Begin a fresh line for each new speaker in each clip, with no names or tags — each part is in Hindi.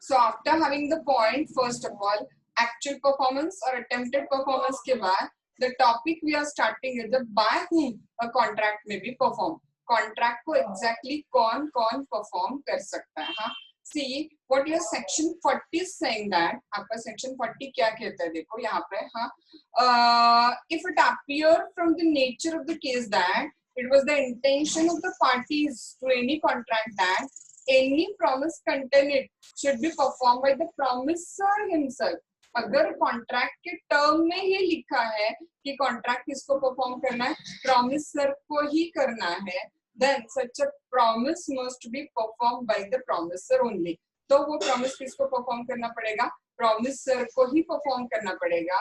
So after having the point, first of all, actual performance or attempted performance के बाद the topic we are starting is the by whom a contract may be performed. Contract को exactly कौन कौन perform कर सकता है. हाँ, see what your section 40 is saying that आपका section 40 क्या कहता है देखो यहाँ पे. हाँ, if it appear from the nature of the case that it was the intention of the parties to any contract that any promise contained it should be performed by the promisor himself. अगर कॉन्ट्रैक्ट के टर्म में ही लिखा है कि कॉन्ट्रैक्ट किसको परफॉर्म करना है, प्रॉमिसर को ही करना है, then such a promise must be performed by the promisor only. तो वो प्रॉमिस किसको परफॉर्म करना पड़ेगा, प्रॉमिसर को ही परफॉर्म करना पड़ेगा.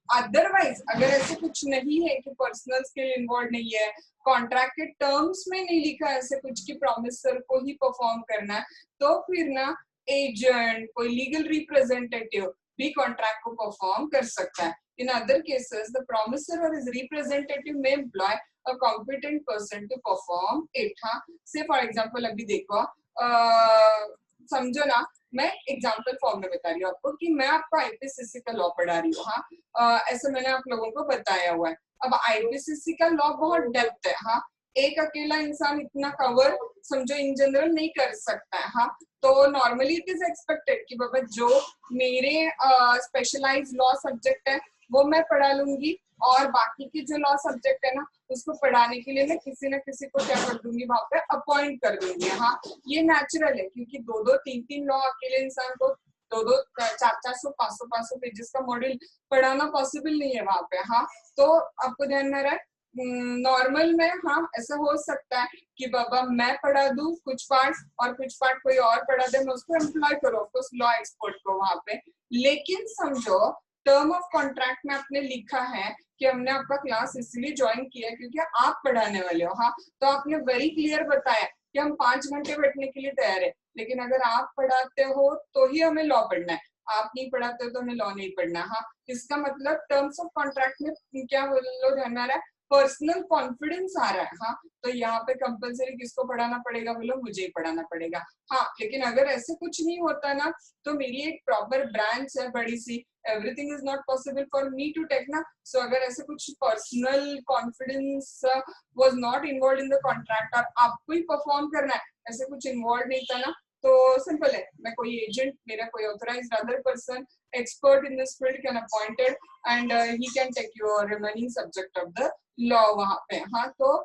अदरवाइज अगर ऐसे कुछ नहीं है कि पर्सनल स्किल इन्वॉल्व नहीं है, कॉन्ट्रैक्ट के टर्म्स में नहीं लिखा ऐसे कुछ कि प्रॉमिसर को ही परफॉर्म करना है, तो फिर ना एजेंट कोई लीगल रिप्रेजेंटेटिव भी कॉन्ट्रैक्ट को परफॉर्म कर सकता है. In other cases the promisor और his representative may employ a competent person to perform it. हाँ, से फॉर एग्जांपल अभी देखो, समझो ना, मैं एग्जांपल फॉर्म में बता रही हूँ आपको कि मैं आपको आईपीसीसी का लॉ पढ़ा रही हूँ. हाँ, ऐसे मैंने आप लोगों को बताया हुआ है. अब आईपीसीसी का लॉ बहुत डेप्थ है. हाँ, एक अकेला इंसान इतना कवर समझो इन जनरल नहीं कर सकता है. हाँ, तो नॉर्मली इट इज एक्सपेक्टेड कि बाबा जो मेरे स्पेशलाइज लॉ सब्जेक्ट है वो मैं पढ़ा लूंगी और बाकी के जो लॉ सब्जेक्ट है ना उसको पढ़ाने के लिए मैं किसी न किसी को क्या कर दूंगी, वहां पे अपॉइंट कर दूंगी. हाँ, ये नेचुरल है क्योंकि दो दो तीन तीन लॉ अकेले इंसान को दो 400 500 पेजेस का मॉड्यूल पढ़ाना पॉसिबल नहीं है वहां पे. हाँ, तो आपको ध्यान में रहे नॉर्मल में. हाँ, ऐसा हो सकता है कि बाबा मैं पढ़ा दूं कुछ पार्ट और कुछ पार्ट कोई और पढ़ा दे, मैं उसको एम्प्लॉय करो ऑफकोर्स लॉ एक्सपर्ट को वहां पे. लेकिन समझो टर्म ऑफ कॉन्ट्रैक्ट में आपने लिखा है कि हमने आपका क्लास इसलिए ज्वाइन किया क्योंकि आप पढ़ाने वाले हो. हाँ, तो आपने वेरी क्लियर बताया कि हम 5 घंटे बैठने के लिए तैयार है, लेकिन अगर आप पढ़ाते हो तो ही हमें लॉ पढ़ना है, आप नहीं पढ़ाते हो तो हमें लॉ नहीं पढ़ना. हाँ, इसका मतलब टर्म्स ऑफ कॉन्ट्रैक्ट में क्या बोलो ध्यान आ रहा है, पर्सनल कॉन्फिडेंस आ रहा है. हाँ, तो यहाँ पे कंपलसरी किसको पढ़ाना पड़ेगा, बोलो मुझे ही पढ़ाना पड़ेगा. हाँ, लेकिन अगर ऐसे कुछ नहीं होता ना तो मेरी एक प्रॉपर ब्रांच है बड़ी सी, everything is not possible for me to take ना. सो अगर ऐसे कुछ personal confidence was not involve in the contract और आपको ही परफॉर्म करना है, ऐसे कुछ इन्वॉल्व नहीं था ना, तो सिंपल है, मैं कोई एजेंट, मेरा कोई authorised other person expert in this field can appointed and he can take your remaining subject of the law वहां पे. हाँ, तो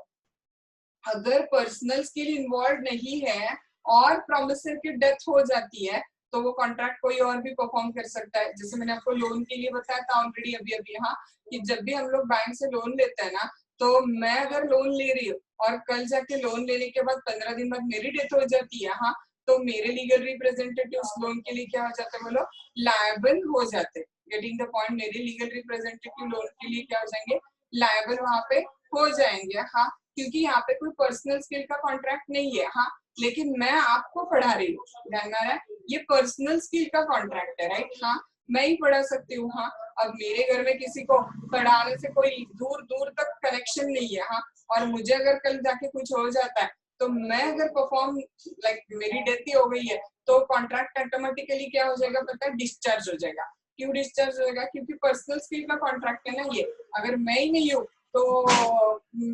अगर पर्सनल स्किल इन्वॉल्व नहीं है और प्रॉमिसर की डेथ हो जाती है तो वो कॉन्ट्रैक्ट कोई और भी परफॉर्म कर सकता है. जैसे मैंने आपको लोन के लिए बताया था ऑलरेडी अभी. हाँ, कि जब भी हम लोग बैंक से लोन लेते हैं ना, तो मैं अगर लोन ले रही हूँ और कल जाके लोन लेने के बाद 15 दिन बाद मेरी डेथ हो जाती है, हाँ, तो मेरे लीगल रिप्रेजेंटेटिव उस लोन के लिए क्या हो जाते हैं, बोलो लायबल हो जाते. गेटिंग द पॉइंट, मेरे लीगल रिप्रेजेंटेटिव लोन के लिए क्या हो जाएंगे, लायबल वहां पे हो जाएंगे. हाँ, क्योंकि यहाँ पे कोई पर्सनल स्किल का कॉन्ट्रैक्ट नहीं है. हाँ, लेकिन मैं आपको पढ़ा रही हूँ, ध्यान आ रहा है, ये पर्सनल स्किल का कॉन्ट्रैक्ट है. राइट. हाँ, मैं ही पढ़ा सकती हूँ. हाँ, अब मेरे घर में किसी को पढ़ाने से कोई दूर दूर तक कनेक्शन नहीं है. हाँ, और मुझे अगर कल जाके कुछ हो जाता है तो मैं अगर परफॉर्म लाइक मेरी डेथ ही हो गई है तो कॉन्ट्रैक्ट ऑटोमेटिकली क्या हो जाएगा पता है, डिस्चार्ज हो जाएगा. क्यों डिस्चार्ज हो जाएगा, क्योंकि पर्सनल स्किल का कॉन्ट्रैक्ट है ना ये. अगर मैं ही नहीं हूँ तो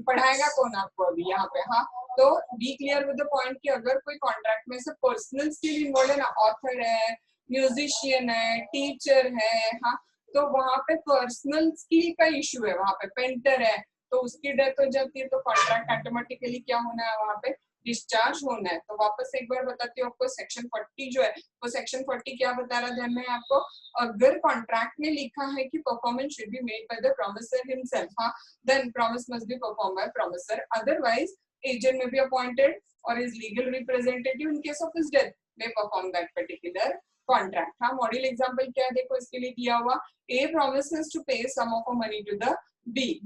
पढ़ाएगा कौन आपको अभी यहाँ पे. हाँ, तो be clear with the point कि अगर कोई कॉन्ट्रैक्ट में से पर्सनल स्किल इन्वॉल्व है ना, ऑथर है, म्यूजिशियन है, टीचर है, हाँ, तो वहां पे पर्सनल स्किल का इशू है, वहां पे पेंटर है, तो उसकी डेथ हो जाती है तो कॉन्ट्रैक्ट ऑटोमेटिकली क्या होना है, वहां पे डिस्चार्ज होना है. तो वापस एक बार बताती हूँ आपको, सेक्शन 40 जो है वो सेक्शन 40 क्या बता रहा है ध्यान में आपको, अगर कॉन्ट्रैक्ट में लिखा है कि performance should be made by the promiser himself, हाँ, then promise must be performed by promisor, otherwise agent may be appointed or his legal representative in case of his death may perform that particular contract. हाँ, मॉड्यूल एग्जांपल क्या है देखो इसके लिए दिया हुआ, A promises to pay sum of money to the B.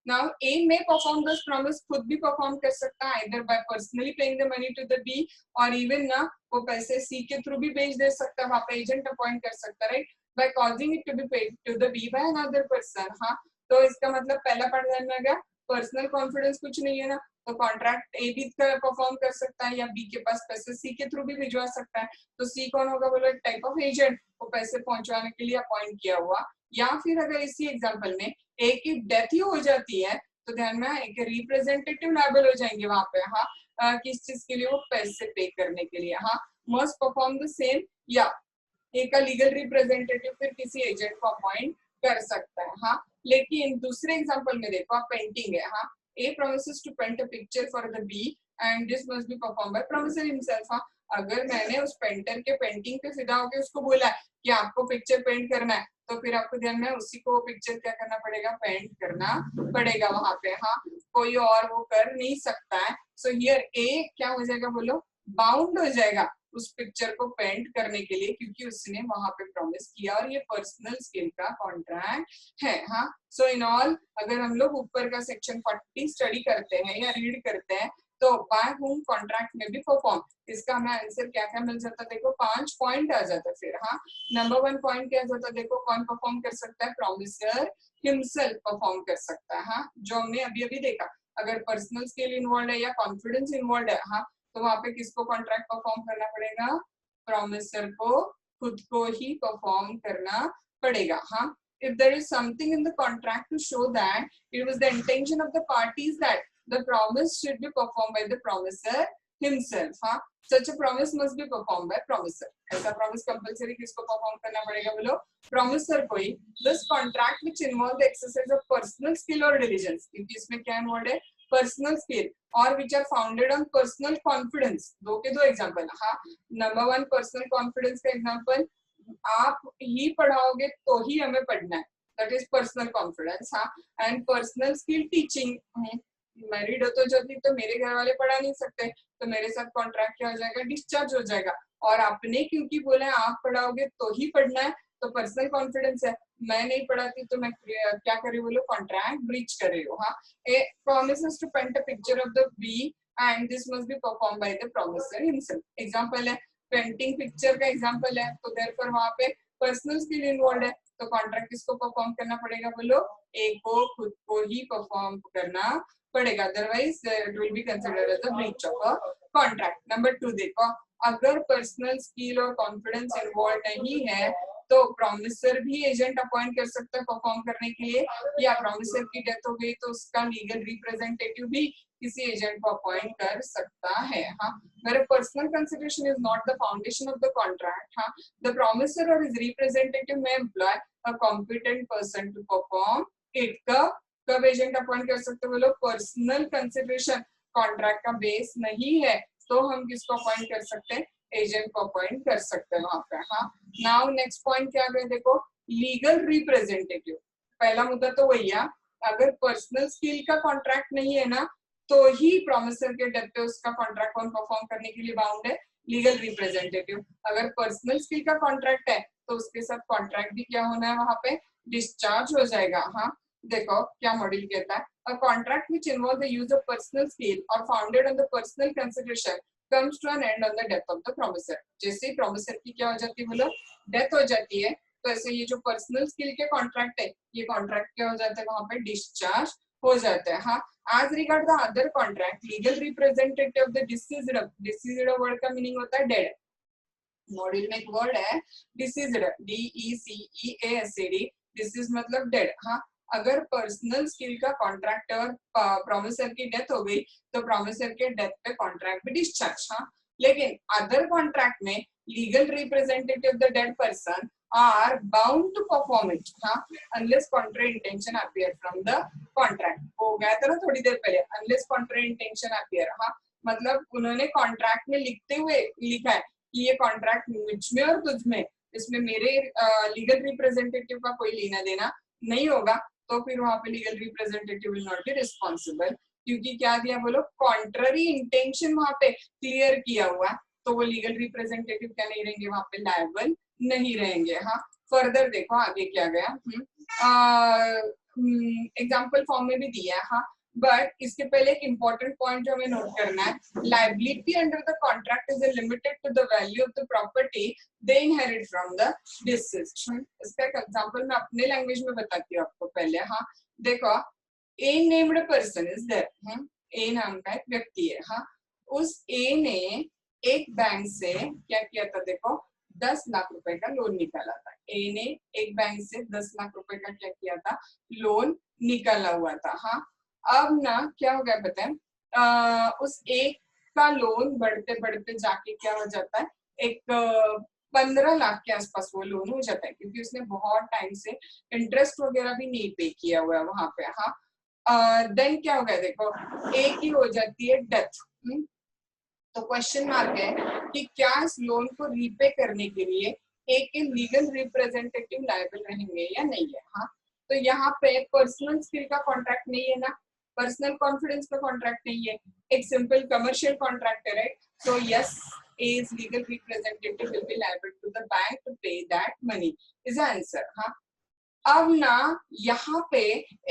Now A may perform this promise, खुद भी perform कर सकता है either by personally paying the money to the B और even ना वो पैसे C के थ्रू भी भेज दे सकता है, वहाँ पे एजेंट अपॉइंट कर सकता है, right, by causing it to be paid to the B by another person. हाँ, तो इसका मतलब पहला पार्ट ध्यान में आ गया, पर्सनल कॉन्फिडेंस कुछ नहीं है ना, तो कॉन्ट्रैक्ट ए भी परफॉर्म कर सकता है या बी के पास पैसे सी के थ्रू भी भिजवा सकता है। तो सी कौन होगा बोलो, एक टाइप ऑफ एजेंट, वो पैसे पहुंचाने के लिए अपॉइंट किया हुआ। या फिर अगर इसी एग्जाम्पल में ए की डेथ ही हो जाती है तो ध्यान में एक रिप्रेजेंटेटिव लायबल हो जाएंगे वहां पे। हाँ, किस चीज के लिए, वो पैसे पे करने के लिए। हाँ, मस्ट परफॉर्म द सेम, या एक लीगल रिप्रेजेंटेटिव फिर किसी एजेंट को अपॉइंट कर सकता है। हाँ, लेकिन दूसरे एग्जांपल में देखो, आप पेंटिंग है। हाँ, A promises to paint a picture for the B and this must be perform by promiser himself. हाँ, अगर मैंने उस पेंटर के पेंटिंग पे फिदा होकर उसको बोला कि आपको पिक्चर पेंट करना है, तो फिर आपको ध्यान में उसी को पिक्चर क्या करना पड़ेगा, पेंट करना पड़ेगा वहां पे। हाँ, कोई और वो कर नहीं सकता है। सो हियर ए क्या हो जाएगा बोलो, बाउंड हो जाएगा उस पिक्चर को पेंट करने के लिए, क्योंकि उसने वहां पे प्रॉमिस किया और ये पर्सनल स्किल का कॉन्ट्रैक्ट है। हाँ, सो इन ऑल अगर हम लोग ऊपर का सेक्शन 40 स्टडी करते हैं या रीड करते हैं, तो बाय होम कॉन्ट्रैक्ट में भी परफॉर्म, इसका हमें आंसर क्या क्या मिल जाता है, देखो 5 पॉइंट आ जाता है फिर। हाँ, नंबर 1 पॉइंट क्या जाता है, देखो कौन परफॉर्म कर सकता है, प्रॉमिसर हिमसेल्फ परफॉर्म कर सकता है। हाँ, जो हमने अभी अभी देखा, अगर पर्सनल स्किल इन्वॉल्व है या कॉन्फिडेंस इन्वॉल्व है, हाँ, तो वहां पे किसको कॉन्ट्रैक्ट परफॉर्म करना पड़ेगा, प्रॉमिसर को खुद को ही परफॉर्म करना पड़ेगा। हाँ, if there is something in the contract to show that it was the intention of the parties that the promise should be performed by the promisor himself, हाँ, such a promise must be performed by promisor। ऐसा promise compulsory किसको perform करना पड़ेगा बोलो, promisor को ही। This contract which involve the exercise of personal skill or diligence, क्योंकि इसमें क्या involved है, पर्सनल स्किल, और which are founded on personal confidence. दो के दो एग्जांपल। हाँ, नंबर 1 पर्सनल कॉन्फिडेंस का एग्जांपल, आप ही पढ़ाओगे तो ही हमें पढ़ना है, दैट इज पर्सनल कॉन्फिडेंस। हाँ, and personal skill teaching, married हो तो जल्दी तो मेरे घर वाले पढ़ा नहीं सकते, तो मेरे साथ कॉन्ट्रैक्ट क्या हो जाएगा, डिस्चार्ज हो जाएगा। और आपने क्योंकि बोले आप पढ़ाओगे तो ही पढ़ना है, तो पर्सनल कॉन्फिडेंस है, मैं नहीं पढ़ाती तो मैं क्या कर रही हूँ बोलो, कॉन्ट्रैक्ट ब्रीच कर रही हूँ। हाँ, ए promises to paint a picture of the bee and this must be performed by the promiser himself। Example है, पेंटिंग पिक्चर का एग्जांपल है, तो देयरफॉर वहां पे पर्सनल स्किल इन्वॉल्व है, तो कॉन्ट्रैक्ट किसको परफॉर्म करना पड़ेगा बोलो, ए को खुद को ही परफॉर्म करना पड़ेगा, otherwise it will be considered as a breach of a contract. Number 2 देखो, अगर पर्सनल स्किल और कॉन्फिडेंस इन्वॉल्व नहीं है तो प्रॉमिसर भी एजेंट अपॉइंट कर सकता है परफॉर्म करने के लिए, या प्रॉमिसर की डेथ हो गई तो उसका लीगल रिप्रेजेंटेटिव भी किसी एजेंट को अपॉइंट कर सकता है। हाँ, where personal consideration is not the foundation of the contract, हाँ, the promisor or his representative may employ a competent person to perform it। कब एजेंट अपॉइंट कर सकते हो बोलो, पर्सनल कंसिडरेशन कॉन्ट्रैक्ट का बेस नहीं है तो हम किसको अपॉइंट कर सकते हैं, एजेंट को अपॉइंट कर सकते हैं वहां पे। हाँ, नाउ नेक्स्ट पॉइंट क्या है देखो, लीगल रिप्रेजेंटेटिव। पहला मुद्दा तो वही है, अगर पर्सनल स्किल का कॉन्ट्रैक्ट नहीं है ना, तो ही प्रॉमिसर के डेथ पे उसका कॉन्ट्रैक्ट कौन परफॉर्म करने के लिए बाउंड है, लीगल रिप्रेजेंटेटिव। अगर पर्सनल स्किल का कॉन्ट्रैक्ट है तो उसके साथ कॉन्ट्रैक्ट भी क्या होना है वहां पे, डिस्चार्ज हो जाएगा। हाँ, देखो क्या मॉड्यूल कहता है, a contract which involve the use of personal skill और founded on the personal consideration comes to an end on the death of the promisor। जैसे ही promisor की क्या हो जाती है बोलो, डेथ हो जाती है, तो ऐसे ये जो पर्सनल स्किल के कॉन्ट्रैक्ट है, ये कॉन्ट्रैक्ट क्या हो जाता है वहां पे, डिस्चार्ज हो जाता है। हाँ, as regard the other contract, legal representative of the deceased word का मीनिंग होता है डेड। मॉड्यूल में एक वर्ड है डिसीज्ड, DECEASED, डिसीज मतलब डेड। हाँ, अगर पर्सनल स्किल का कॉन्ट्रैक्ट और प्रॉमिसर की डेथ हो गई तो प्रॉमिसर के डेथ पे कॉन्ट्रैक्ट भी डिस्चार्ज। हाँ, लेकिन अदर कॉन्ट्रैक्ट में legal representative the dead person are bound to perform it. हाँ, unless contra intention appear from the contract. हो गया था ना थोड़ी देर पहले, अनलेस कॉन्ट्रा इंटेंशन अपीयर। हाँ, मतलब उन्होंने कॉन्ट्रैक्ट में लिखते हुए लिखा है कि ये कॉन्ट्रैक्ट मुझ में और तुझ में, इसमें मेरे लीगल रिप्रेजेंटेटिव का कोई लेना देना नहीं होगा, तो फिर वहां पे legal representative will not be responsible, क्योंकि क्या दिया बोलो, कॉन्ट्ररी इंटेंशन वहां पे क्लियर किया हुआ, तो वो लीगल रिप्रेजेंटेटिव क्या नहीं रहेंगे वहां पे, लायबल नहीं रहेंगे। हाँ, फर्दर देखो आगे क्या गया, एग्जाम्पल फॉर्म में भी दिया है। हाँ, बट इसके पहले एक इंपॉर्टेंट पॉइंट जो हमें नोट करना है, liability under the contract is limited to the value of the property they inherit from the deceased. इसका एक एग्जांपल मैं अपने लैंग्वेज में बताती हूँ आपको पहले। हाँ, देखो, a named person is there, ए नाम का एक व्यक्ति है, हाँ। उस ए ने एक बैंक से क्या किया था, देखो 10 लाख रुपए का लोन निकाला था। ए ने एक बैंक से 10 लाख रुपए का क्या किया था, लोन निकाला हुआ था, हाँ। अब ना क्या हो गया पता है, उस एक का लोन बढ़ते बढ़ते जाके क्या हो जाता है, एक 15 लाख के आसपास वो लोन हो जाता है, क्योंकि उसने बहुत टाइम से इंटरेस्ट वगैरह भी नहीं पे किया हुआ है वहां पे, हाँ। देन क्या हो गया, देखो एक ही हो जाती है डेथ। तो क्वेश्चन मार्क है कि क्या इस लोन को रीपे करने के लिए एक के लीगल रिप्रेजेंटेटिव लायबल रहेंगे या नहीं है, हाँ। तो यहाँ पे पर्सनल स्किल का कॉन्ट्रैक्ट नहीं है ना, पर्सनल कॉन्फिडेंस का कॉन्ट्रैक्ट नहीं है, एक सिंपल कमर्शियल कॉन्ट्रैक्ट है, right. So yes, A's legal representative will be liable to the bank to pay that money is the answer, हाँ। अब ना यहाँ पे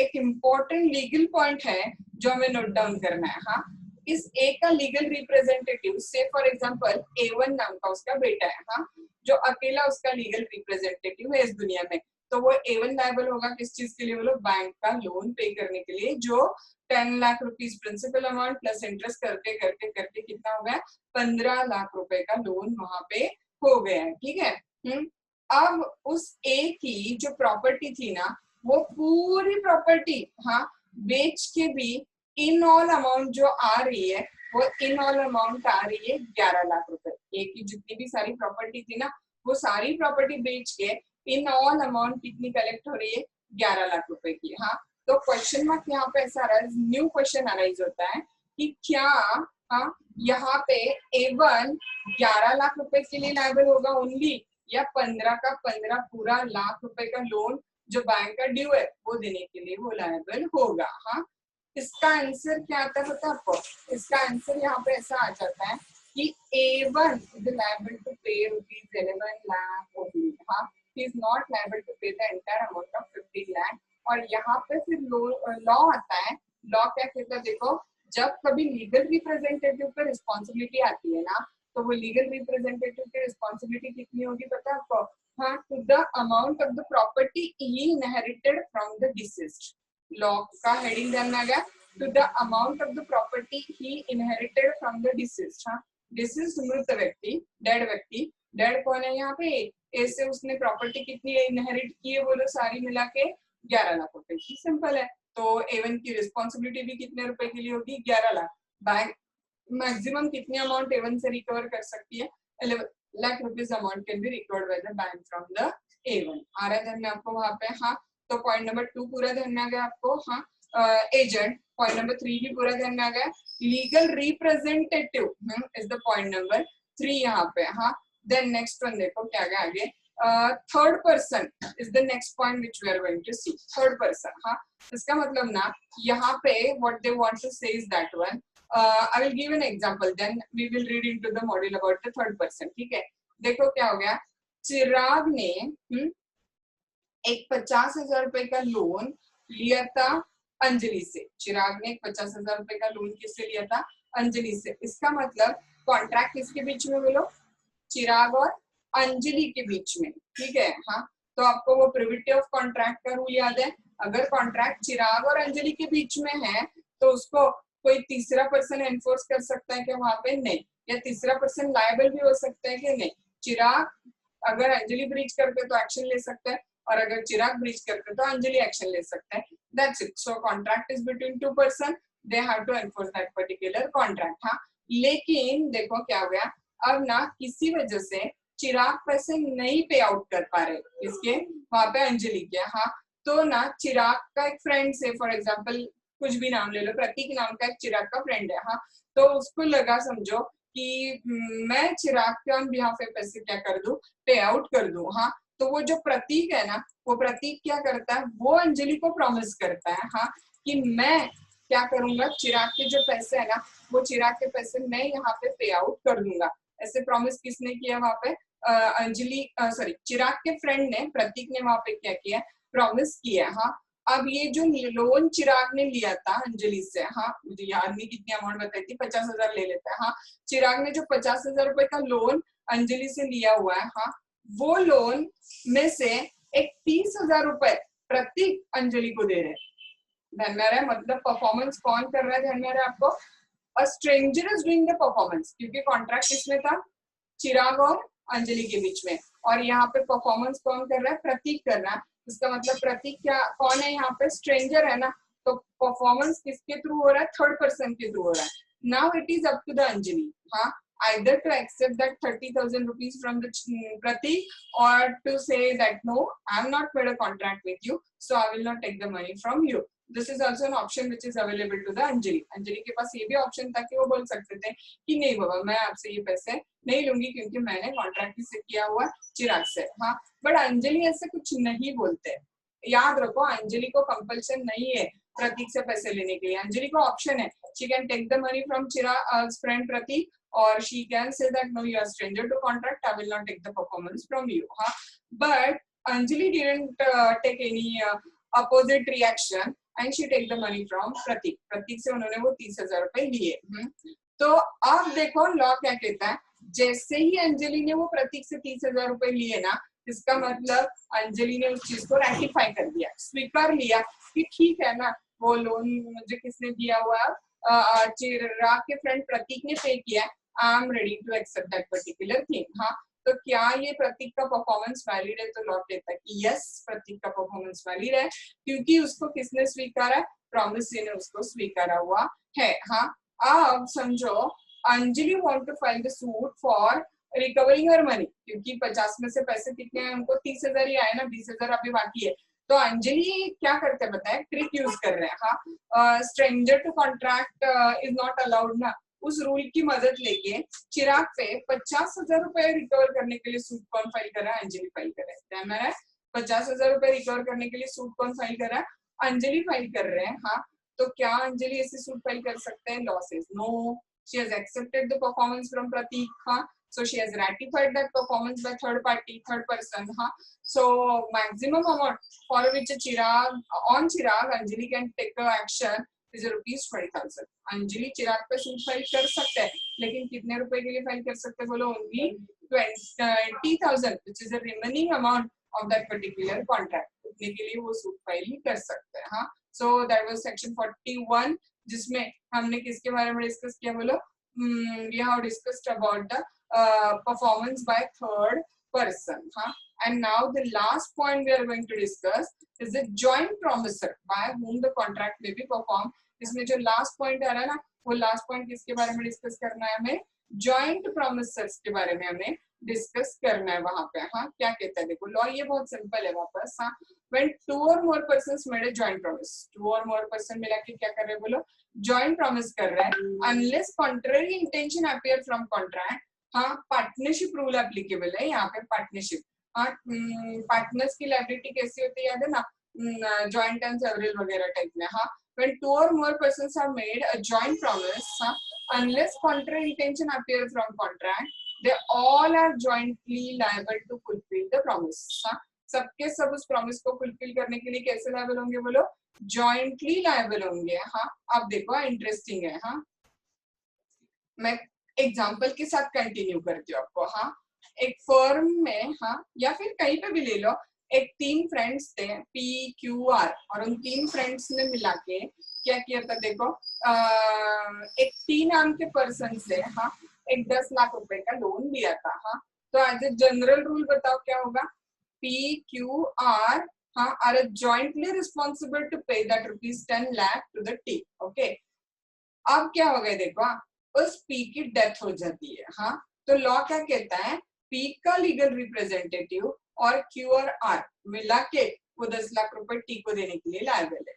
एक इम्पोर्टेंट लीगल पॉइंट है जो हमें नोट डाउन करना है, हाँ। इस ए का लीगल रिप्रेजेंटेटिव से फॉर एग्जांपल A1 नाम का उसका बेटा है, हाँ, जो अकेला उसका लीगल रिप्रेजेंटेटिव है इस दुनिया में। तो वो A1 लायबल होगा किस चीज के लिए, बोलो बैंक का लोन पे करने के लिए, जो 10 lakh rupees principal amount plus interest करके करके करके कितना हो गया, 15 लाख रुपए का लोन वहां पे हो गया है, ठीक है। अब उस ए की जो प्रॉपर्टी थी ना, वो पूरी प्रॉपर्टी, हाँ, बेच के भी इन ऑल अमाउंट जो आ रही है, वो इन ऑल अमाउंट आ रही है 11 लाख रुपए। ए की जितनी भी सारी प्रॉपर्टी थी ना, वो सारी प्रॉपर्टी बेच के इन ऑल अमाउंट कितनी कलेक्ट हो रही है, 11 लाख रुपए की, हाँ। तो क्वेश्चन मार्क यहाँ पे ऐसा आ रहा है, न्यू क्वेश्चन अराइज होता है कि क्या, हाँ, यहाँ पे A1 11 लाख रुपए के लिए लायबल होगा ओनली, या 15 का 15 पूरा लाख रुपए का लोन जो बैंक का ड्यू है वो देने के लिए वो लायबल होगा, हाँ। इसका आंसर क्या आता है पता है आपको, इसका आंसर यहाँ पे ऐसा आ जाता है कि A1 is liable to pay rupees 11 lakh only, हाँ, he is not liable to pay the entire amount of 15 lakh। और यहाँ पे फिर लॉ आता है, लॉ क्या कहता है, देखो जब कभी लीगल रिप्रेजेंटेटिव पे रिस्पॉन्सिबिलिटी आती है ना, तो वो लीगल रिप्रेजेंटेटिव की रिस्पॉन्सिबिलिटी कितनी होगी पता है आपको, हाँ, to the amount of the property he inherited from the deceased. Law का हेडिंग ध्यान में आ गया, to the amount of the property he inherited from the deceased, हाँ। डिसीज्ड मृत व्यक्ति, डेड व्यक्ति, डेड कौन है यहाँ पे, ए से उसने प्रॉपर्टी कितनी इनहेरिट की है, बोलो सारी मिला के 11 लाख रुपए की, सिंपल है। तो A1 की रिस्पॉन्सिबिलिटी भी कितने रुपए के लिए होगी, 11 लाख। बैंक मैक्सिमम कितनी अमाउंट A1 से रिकवर कर सकती है, 11 lakh rupees amount can be recovered by the bank from the A1। आ रहा है ध्यान में आपको वहां पे, हाँ। तो पॉइंट नंबर 2 पूरा ध्यान में आ गया आपको, हाँ। एजेंट, पॉइंट नंबर 3 भी पूरा ध्यान में आ गया। Legal representative is the point number 3 यहाँ पे, हाँ। देन नेक्स्ट वन देखो क्या गया आगे, third person is the next point which we are going to see, third person, हाँ। इसका मतलब ना यहाँ पे what they want to say is that one, I will give an example then we will read into the module about the third person, ठीक है। देखो क्या हो गया, चिराग ने एक 50,000 रुपए का लोन लिया था अंजलि से। चिराग ने 50,000 रुपए का लोन किससे लिया था, अंजलि से। इसका मतलब कॉन्ट्रैक्ट किसके बीच में, बोलो चिराग और अंजलि के बीच में, ठीक है, हाँ। तो आपको वो प्रिविटी ऑफ कॉन्ट्रैक्ट का रूल याद है, अगर कॉन्ट्रैक्ट चिराग और अंजलि के बीच में है तो उसको कोई तीसरा पर्सन एनफोर्स कर सकता है क्या वहां पे, नहीं। या तीसरा पर्सन लायबल भी हो सकता है कि नहीं। चिराग अगर अंजलि ब्रीच करते तो एक्शन ले सकता है, और अगर चिराग ब्रीच करते तो अंजलि एक्शन ले सकता है, that's it. So contract is between two person, they have to enforce that particular contract, हाँ। लेकिन देखो क्या हो गया, अब ना किसी वजह से चिराग पैसे नहीं पे आउट कर पा रहे, इसके वहां पे अंजलि के, हाँ। तो ना चिराग का एक फ्रेंड से, फॉर एग्जाम्पल कुछ भी नाम ले लो, प्रतीक नाम का एक चिराग का फ्रेंड है, हाँ। तो उसको लगा समझो कि मैं चिराग के ऑन बिहाफ पे पैसे क्या कर दूं, पे आउट कर दूं, हाँ। तो वो जो प्रतीक है ना, वो प्रतीक क्या करता है, वो अंजलि को प्रॉमिस करता है, हाँ, कि मैं क्या करूंगा, चिराग के जो पैसे है ना, वो चिराग के पैसे मैं यहाँ पे आउट कर दूंगा। ऐसे प्रॉमिस किसने किया वहां पे, अंजलि सॉरी चिराग के फ्रेंड ने, प्रतीक ने वहां पे क्या किया, प्रॉमिस किया, हाँ। अब ये जो लोन चिराग ने लिया था अंजलि से, हाँ, मुझे याद नहीं कितनी अमाउंट बताई थी, 50,000 ले लेता है, हाँ। चिराग ने जो 50,000 रुपए का लोन अंजलि से लिया हुआ है, हाँ, वो लोन में से एक 30,000 रुपए प्रतीक अंजलि को दे रहे हैं, ध्यान में आ रहा है, मतलब परफॉर्मेंस कौन कर रहा है, ध्यान में आ रहा है आपको, a stranger is doing the performance, क्योंकि कॉन्ट्रैक्ट किसमें था, चिराग और अंजलि के बीच में, और यहाँ पे परफॉर्मेंस कौन कर रहा है, प्रतीक कर रहा है। इसका मतलब प्रतीक क्या कौन है, यहाँ पे स्ट्रेंजर है ना, तो परफॉर्मेंस किसके थ्रू हो रहा है, थर्ड पर्सन के थ्रू हो रहा है। Now it is up to the Anjali, हाँ, either to accept that 30,000 rupees from the Pratik, or to say that no, I'm not made a contract with you, so I will not take the money from you. This is also an option which is available to the Anjali. Anjali के पास ये भी ऑप्शन था कि वो बोल सकते थे कि नहीं बाबा मैं आपसे ये पैसे नहीं लूंगी क्योंकि मैंने कॉन्ट्रैक्ट से किया हुआ चिराग से, हाँ, बट अंजलि ऐसे कुछ नहीं बोलते। याद रखो अंजलि को कंपल्सन नहीं है प्रतीक से पैसे लेने के लिए, अंजलि को ऑप्शन है, she can take the money from Chirag's friend Pratik, or she can say that no, you are stranger to contract, I will not take the performance from you, huh? But Anjali didn't take any opposite reaction and she take the money from Pratik. Pratik से उन्होंने वो 30,000 रुपए लिए। तो अब देखो लॉ क्या कहता है, जैसे ही अंजलि ने वो प्रतीक से 30,000 रुपए लिए ना, इसका मतलब अंजलि ने उस चीज को रेटिफाई कर दिया, स्वीकार लिया कि ठीक है ना, वो लोन मुझे किसने दिया हुआ, चिराग के फ्रेंड प्रतीक ने पे किया, I am ready to accept that particular thing, हाँ। तो क्या ये प्रतीक का परफॉर्मेंस वैलिड है, तो लॉ कहता है कि यस प्रतीक का परफॉर्मेंस वैलिड है, क्योंकि उसको किसने स्वीकारा, प्रॉमिसी ने उसको स्वीकारा हुआ है, हाँ। अब समझो Anjali want to file the suit for recovering her money, क्योंकि 50 में से पैसे कितने हैं उनको, 30,000 ही आए ना, 20,000 अभी बाकी है। तो अंजलि क्या करते हैं बताए, ट्रिक यूज कर रहे हैं, हाँ, stranger to contract is not allowed ना, उस रूल की मदद लेके चिराग पे 50,000 रुपए रिकवर करने के लिए सूट कौन फाइल कर रहा है, अंजलि फाइल कर रहा है, 50,000 रुपए रिकवर करने के लिए सूट कौन फाइल कर रहा है, अंजलि फाइल कर रहे हैं, हाँ। तो क्या अंजलि ऐसे सूट फाइल कर सकते हैं, losses no, she has accepted the performance from Pratik, huh? So she has ratified that performance by third party, third person, huh? So maximum amount for which Chirag, on Chirag, Anjali can take a action is rupees 20,000. Anjali चिराग पे सूट फाइल कर सकते हैं, लेकिन कितने रुपए के लिए फाइल कर सकते हैं बोलो, only 20,000, which is the remaining amount of that particular contract, उतने के लिए वो सूट फाइल ही कर सकते हैं, हाँ। So that was section 41, जिसमें हमने किसके बारे में डिस्कस किया बोलो, we have discussed about the performance by third person, हाँ। And now the last point we are going to discuss is the joint promisor by whom the contract may be performed. इसमें जो लास्ट पॉइंट आ रहा है ना, वो लास्ट पॉइंट किसके बारे में डिस्कस करना है हमें, जॉइंट प्रोमिसर्स के बारे में हमें डिस्कस करना है वहां पे, हाँ। क्या कहता है देखो लॉ, ये बहुत सिंपल है वापस, हाँ। When two or more persons made a joint promise, two or more person मिला के क्या कर रहे हैं बोलो, जॉइंट प्रॉमिस कर रहा है, unless contrary intention appear from contract, हाँ, पार्टनरशिप रूल एप्लीकेबल है यहाँ पे, पार्टनरशिप, हाँ, पार्टनर्स की लायबिलिटी कैसी होती है याद है ना, जॉइंट एंड सेवरल वगैरह टाइप में, हाँ। When two or more persons have made a joint promise, unless contrary intention appear from contract, they all are jointly liable to fulfill the promise, सबके सब उस प्रॉमिस को फुलफिल करने के लिए कैसे लायबल होंगे बोलो, जॉइंटली लायबल होंगे, हाँ। अब देखो इंटरेस्टिंग है, हाँ, मैं एग्जांपल के साथ कंटिन्यू करती हूँ आपको, हाँ। एक फर्म में, हाँ, या फिर कहीं पे भी ले लो, एक 3 फ्रेंड्स थे PQR, और उन 3 फ्रेंड्स ने मिला के क्या किया था देखो, एक T नाम के पर्सन से, हाँ, एक 10 लाख रुपए का लोन लिया था, हाँ। तो एज ए जनरल रूल बताओ क्या होगा, PQR, हाँ, are jointly responsible to pay that ₹10 lakh to the T, okay। अब क्या हो गया देखो, उस P की डेथ हो जाती है, हाँ। तो लॉ क्या कहता है, P का लीगल रिप्रेजेंटेटिव और Q और R मिला के वो 10 लाख रुपए T को देने के लिए लायबल है।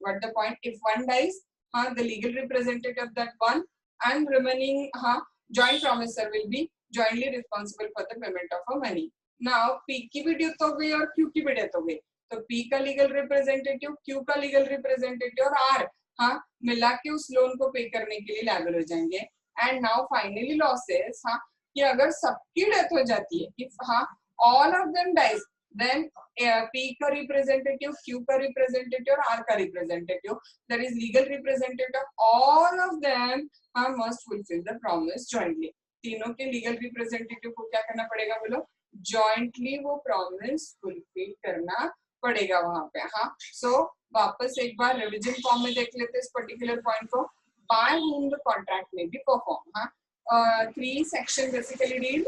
What the point? If one dies, हाँ, the legal representative of that one and remaining, हाँ, joint promisor will be jointly responsible for the payment of a money. Now P की भी डेथ हो गई और Q की भी डेथ हो गई, तो P का लीगल रिप्रेजेंटेटिव, Q का लीगल रिप्रेजेंटेटिव और R, हाँ, मिला के उस लोन को पे करने के लिए लायबल हो जाएंगे। And now finally law says, हाँ, कि अगर सबकी डेथ हो जाती है, इफ, हाँ, all of them dies, then P का रिप्रेजेंटेटिव, Q का रिप्रेजेंटेटिव और R का representative, that is legal representative, all of them must fulfill the promise jointly. तीनों के लीगल रिप्रेजेंटेटिव को क्या करना पड़ेगा बोलो, जॉइंटली वो प्रॉमिस फुलफिल करना पड़ेगा वहां पे। हाँ, सो वापस एक बार रिविजन फॉर्म में देख लेते हैं इस पर्टिकुलर पॉइंट को। By whom the contract may be performed. हाँ, 3 section basically deal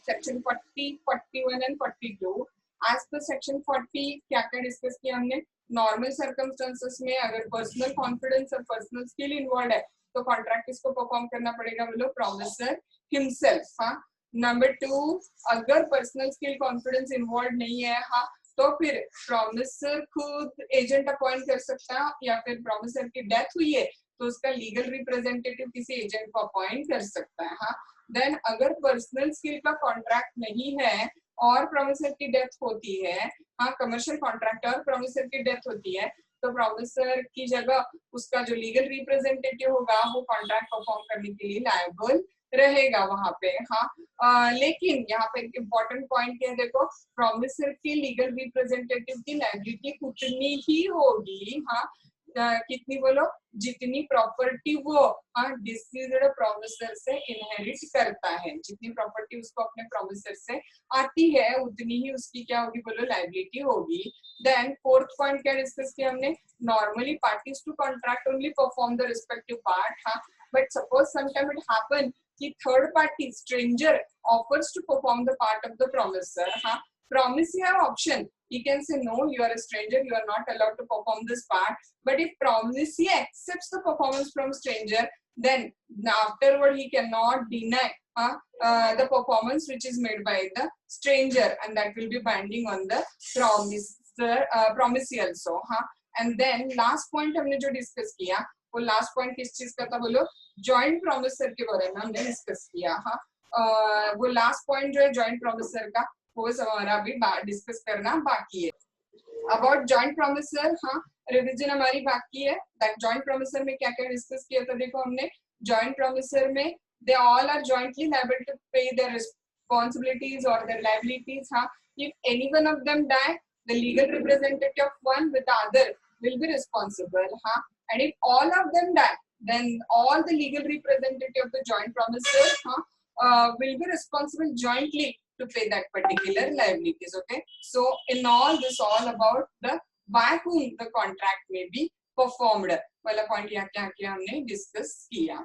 section 40, 41 and 42. As per section 40 क्या क्या डिस्कस किया हमने? नॉर्मल सर्कमस्टेंसेस में अगर पर्सनल कॉन्फिडेंस और पर्सनल स्किल इन्वॉल्व है तो कॉन्ट्रैक्ट किसको परफॉर्म करना पड़ेगा? बोलो प्रोमिसर हिमसेल्फ। हाँ, नंबर 2, अगर पर्सनल स्किल कॉन्फिडेंस इन्वॉल्व नहीं है, हाँ, तो फिर प्रोमिसर खुद एजेंट अपॉइंट कर सकता है, या फिर प्रोमिसर की डेथ हुई है तो उसका लीगल रिप्रेजेंटेटिव किसी एजेंट को अपॉइंट कर सकता है। हाँ, देन अगर पर्सनल स्किल का कॉन्ट्रैक्ट नहीं है और प्रोमिसर की डेथ होती है, हाँ, कमर्शियल कॉन्ट्रैक्ट और प्रोमिसर की डेथ होती है, तो प्रोमिसर की जगह उसका जो लीगल रिप्रेजेंटेटिव होगा वो कॉन्ट्रैक्ट परफॉर्म करने के लिए लायबल रहेगा वहां पे। हाँ, लेकिन यहाँ पे एक इम्पोर्टेंट पॉइंट क्या है, देखो, प्रोमिसर की लीगल रिप्रेजेंटेटिव की लायबिलिटी उतनी ही होगी, हाँ, कितनी बोलो, जितनी प्रॉपर्टी वो डिसीज्ड प्रोमिसर से इनहेरिट करता है, जितनी प्रॉपर्टी उसको अपने प्रोमिसर से आती है उतनी ही उसकी क्या होगी बोलो, लायबिलिटी होगी। देन फोर्थ पॉइंट क्या डिस्कस किया हमने? Normally parties to contract only perform the respective part, हाँ, but suppose sometime it happen कि third party stranger offers to perform the part of the promiser. हाँ, promise you have option, he can say no, you are a stranger, you are not allowed to perform this part, but if promisee accepts the performance from stranger, then afterward he cannot deny the performance which is made by the stranger, and that will be binding on the promisee also। हाँ, and then last point हमने जो डिस्कस किया वो लास्ट पॉइंट किस चीज का था बोलो? जॉइंट प्रोमिसर के बारे में हमने डिस्कस किया। हाँ, वो लास्ट पॉइंट जो है जॉइंट प्रोमिसर का वो हमारा अभी डिस्कस करना बाकी है। अबाउट जॉइंट प्रोमिसर, हाँ, रिवीजन हमारी बाकी है। दैट जॉइंट प्रोमिसर में क्या क्या डिस्कस किया था? देखो, हमने जॉइंट प्रोमिसर में they all are jointly liable to pay their responsibilities और देयर लायबिलिटीज। हाँ, if any one of them die, the legal representative of one with the other will be responsible. हाँ, and if all of them die, then all the legal representative of the joint promisor will be responsible jointly to pay that particular liabilities। Okay, so in all this all about the by whom the contract may be performed वाला पॉइंट यहाँ क्या हमने डिस्कस किया।